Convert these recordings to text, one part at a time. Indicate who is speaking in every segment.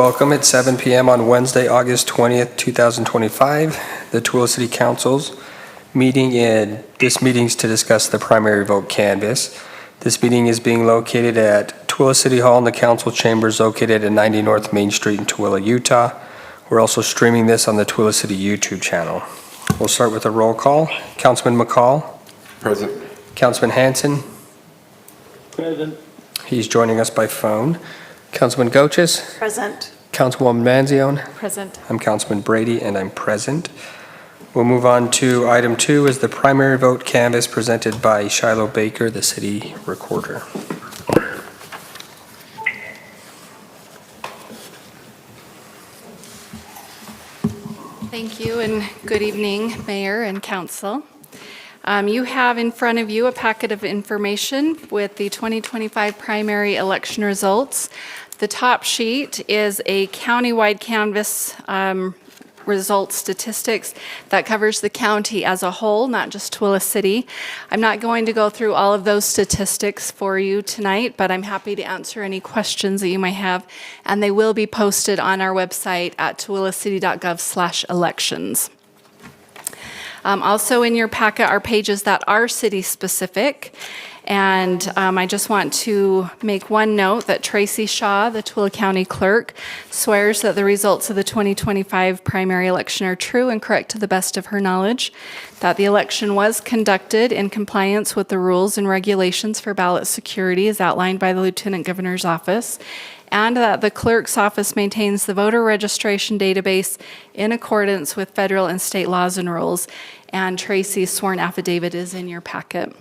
Speaker 1: Welcome at 7 p.m. on Wednesday, August 20th, 2025. The Tooele City Council's meeting, and this meeting is to discuss the primary vote canvass. This meeting is being located at Tooele City Hall in the council chambers located at 90 North Main Street in Tooele, Utah. We're also streaming this on the Tooele City YouTube channel. We'll start with a roll call. Councilman McCall.
Speaker 2: Present.
Speaker 1: Councilman Hanson.
Speaker 3: Present.
Speaker 1: He's joining us by phone. Councilman Goches.
Speaker 4: Present.
Speaker 1: Councilwoman Manzione.
Speaker 4: Present.
Speaker 1: I'm Councilman Brady, and I'm present. We'll move on to item 2 is the primary vote canvass presented by Shiloh Baker, the city recorder.
Speaker 4: Thank you and good evening, Mayor and Council. You have in front of you a packet of information with the 2025 primary election results. The top sheet is a countywide canvass result statistics that covers the county as a whole, not just Tooele City. I'm not going to go through all of those statistics for you tonight, but I'm happy to answer any questions that you might have, and they will be posted on our website at tooelecity.gov/elections. Also in your packet are pages that are city specific. And I just want to make one note that Tracy Shaw, the Tooele County Clerk, swears that the results of the 2025 primary election are true and correct to the best of her knowledge, that the election was conducted in compliance with the rules and regulations for ballot security as outlined by the Lieutenant Governor's office, and that the clerk's office maintains the voter registration database in accordance with federal and state laws and rules. And Tracy's sworn affidavit is in your packet.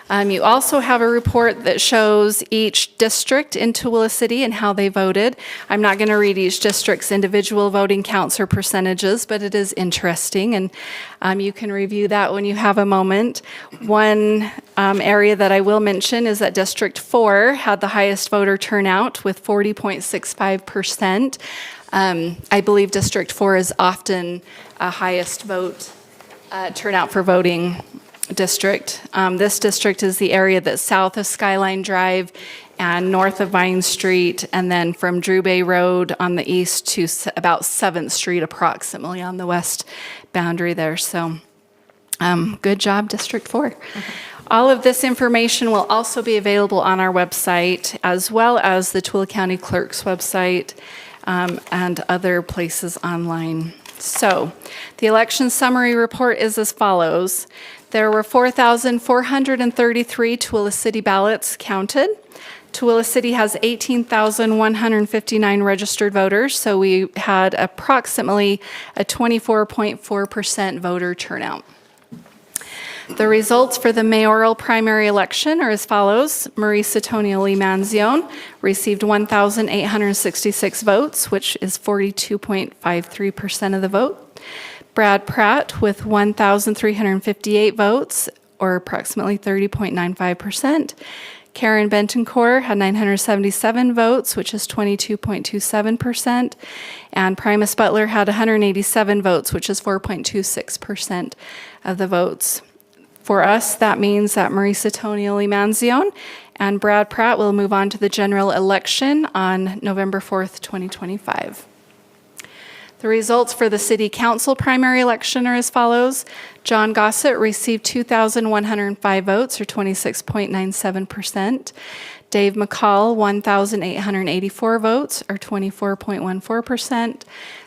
Speaker 4: You also have a report that shows each district in Tooele City and how they voted. I'm not going to read each district's individual voting counts or percentages, but it is interesting, and you can review that when you have a moment. One area that I will mention is that District 4 had the highest voter turnout with 40.65%. I believe District 4 is often a highest vote turnout for voting district. This district is the area that's south of Skyline Drive and north of Vine Street, and then from Drew Bay Road on the east to about 7th Street approximately on the west boundary there. So good job, District 4. All of this information will also be available on our website, as well as the Tooele County Clerk's website and other places online. So the election summary report is as follows. There were 4,433 Tooele City ballots counted. Tooele City has 18,159 registered voters, so we had approximately a 24.4% voter turnout. The results for the mayoral primary election are as follows. Marisa Tooele Manzione received 1,866 votes, which is 42.53% of the vote. Brad Pratt with 1,358 votes, or approximately 30.95%. Karen Bentoncourt had 977 votes, which is 22.27%. And Primus Butler had 187 votes, which is 4.26% of the votes. For us, that means that Marisa Tooele Manzione and Brad Pratt will move on to the general election on November 4th, 2025. The results for the City Council primary election are as follows. John Gossett received 2,105 votes, or 26.97%. Dave McCall, 1,884 votes, or 24.14%.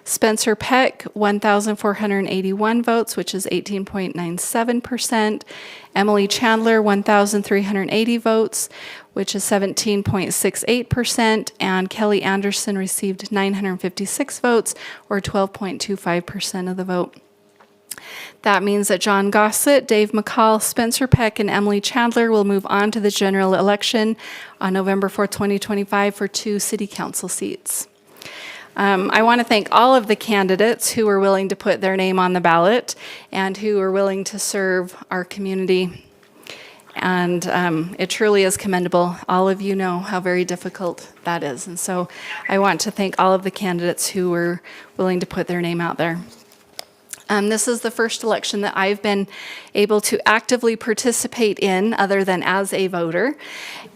Speaker 4: Spencer Peck, 1,481 votes, which is 18.97%. Emily Chandler, 1,380 votes, which is 17.68%. And Kelly Anderson received 956 votes, or 12.25% of the vote. That means that John Gossett, Dave McCall, Spencer Peck, and Emily Chandler will move on to the general election on November 4th, 2025 for 2 city council seats. I want to thank all of the candidates who were willing to put their name on the ballot and who are willing to serve our community. And it truly is commendable. All of you know how very difficult that is. And so I want to thank all of the candidates who were willing to put their name out there. This is the first election that I've been able to actively participate in, other than as a voter.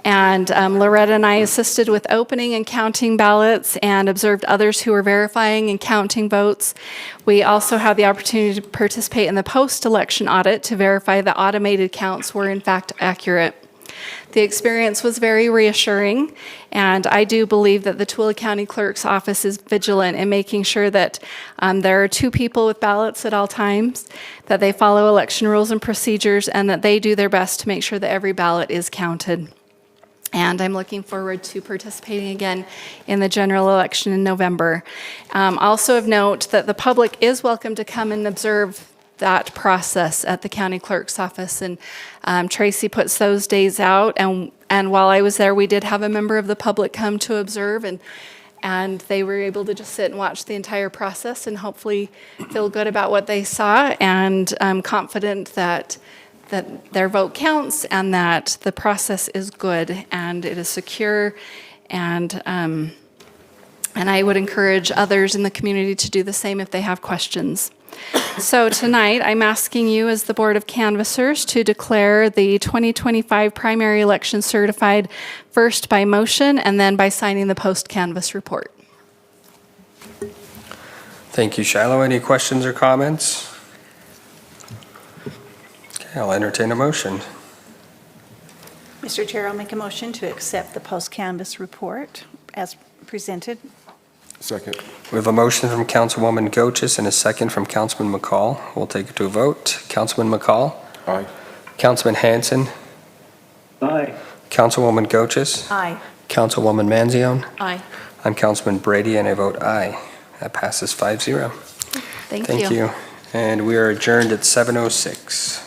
Speaker 4: And Loretta and I assisted with opening and counting ballots and observed others who were verifying and counting votes. We also had the opportunity to participate in the post-election audit to verify that automated counts were in fact accurate. The experience was very reassuring, and I do believe that the Tooele County Clerk's Office is vigilant in making sure that there are 2 people with ballots at all times, that they follow election rules and procedures, and that they do their best to make sure that every ballot is counted. And I'm looking forward to participating again in the general election in November. Also of note that the public is welcome to come and observe that process at the county clerk's office, and Tracy puts those days out, and while I was there, we did have a member of the public come to observe, and they were able to just sit and watch the entire process and hopefully feel good about what they saw, and I'm confident that their vote counts and that the process is good and it is secure, and I would encourage others in the community to do the same if they have questions. So tonight, I'm asking you as the Board of Canvassers to declare the 2025 primary election certified, first by motion and then by signing the post-canvass report.
Speaker 1: Thank you, Shiloh. Any questions or comments? Okay, I'll entertain a motion.
Speaker 2: Mr. Chair, I'll make a motion to accept the post-canvass report as presented.
Speaker 5: Second.
Speaker 1: We have a motion from Councilwoman Goches and a second from Councilman McCall. We'll take it to a vote. Councilman McCall?
Speaker 5: Aye.
Speaker 1: Councilman Hanson?
Speaker 3: Aye.
Speaker 1: Councilwoman Goches?
Speaker 2: Aye.
Speaker 1: Councilwoman Manzione?
Speaker 4: Aye.
Speaker 1: I'm Councilman Brady, and I vote aye. That passes 5-0.
Speaker 4: Thank
Speaker 1: Thank you. And we are adjourned at 7:06.